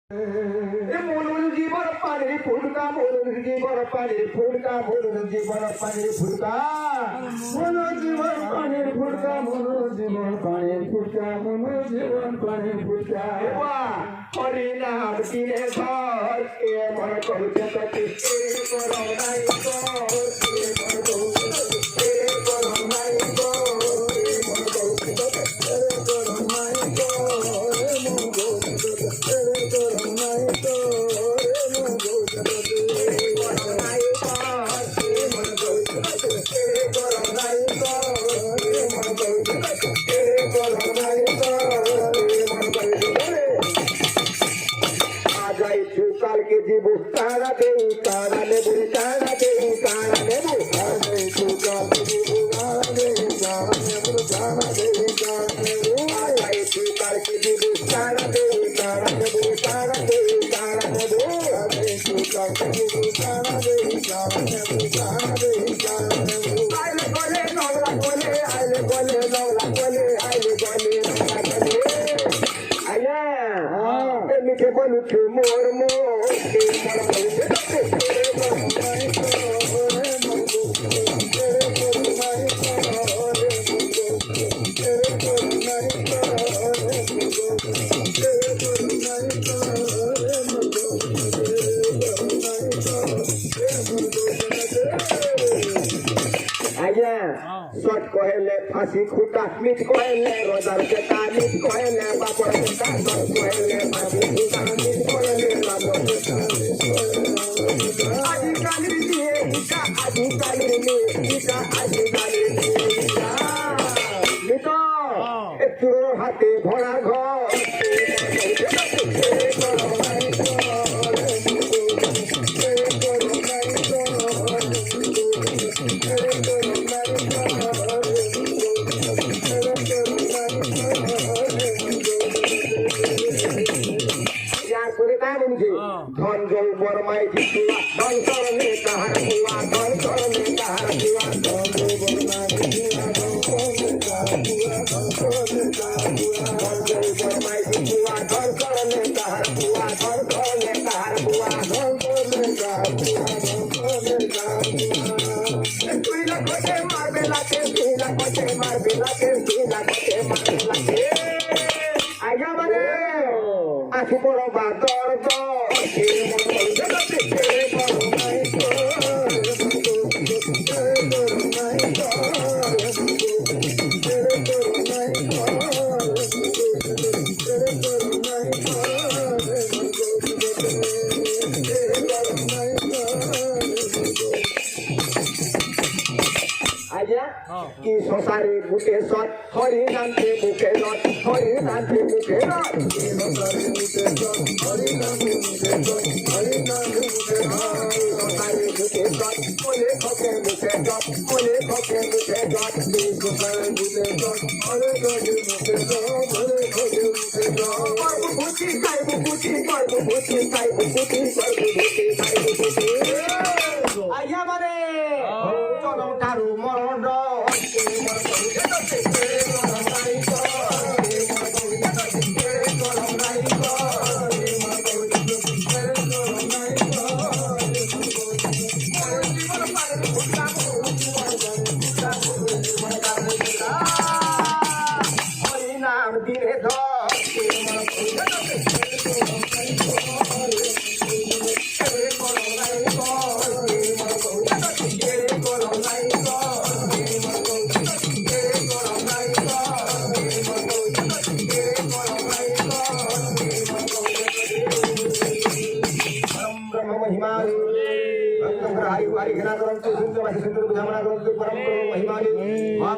म्हणून जीवन पाणी फुटका म्हणून जीवन पाणी फुटका म्हणून जीवन पाणी फुटका म्हणून जीवन पाणी फुटका म्हणून जीवन पाणी फुटका म्हणून जीवन पाणी फुटका हरिनाम तिने घर ए मन करुचे कति ए करो नाही कर ए मन करुचे ए करो नाही कर ए मन करुचे कति ए करो नाही कर ए मन करुचे ए करो नाही कर ए मन करुचे ए करो नाही कर ए मन करुचे ए करो नाही कर ए मन करुचे ए करो नाही कर ए मन करुचे जाई काल के जीबू काना देऊ काना लेबू काना देऊ काना लेबू जाई काल के जीबू काना देऊ काना लेबू काना देऊ काना लेबू जाई काल के जीबू काना देऊ काना लेबू काना देऊ काना लेबू जाई काल के जीबू काना देऊ काना लेबू काना देऊ काना लेबू आइले गोले नौला गोले आइले गोले नौला गोले आइले गोले नौला गोले आया हां मीठे बोलू के मोर मोर कहले फांसी खुटा मिट कहले रोजार के तारीफ कहले बापर के तारीफ कहले फांसी खुटा मिट कहले बापर के तारीफ आदि काली दिए इका आदि काली में इका आदि काली इका मितो एकरो हाथे भरा घर धन जल बरमाई जितुआ धन करने कहार हुआ धन करने कहार हुआ धन जल बरमाई जितुआ धन करने कहार हुआ धन जल बरमाई जितुआ धन करने कहार हुआ धन करने कहार हुआ धन करने कहार हुआ धन करने कहार हुआ तुई ना कोटे मार बेला के तुई ना कोटे मार बेला के तुई ना कोटे मार बेला के आया मारे आखि बड़ बादर दो কি সংসারে বুকে সৎ হরি নামে বুকে রথ হরি নামে বুকে রথ কি সংসারে বুকে সৎ হরি নামে বুকে রথ হরি নামে বুকে রথ সংসারে বুকে সৎ কোলে খকে বুকে রথ কোলে খকে বুকে রথ কি সংসারে বুকে সৎ হরি নামে বুকে রথ হরি খকে বুকে রথ পারবো বুঝি খাইবো বুঝি পারবো বুঝি খাইবো বুঝি পারবো বুঝি খাইবো বুঝি আইয়া মানে চলো তারু মরণ महिमा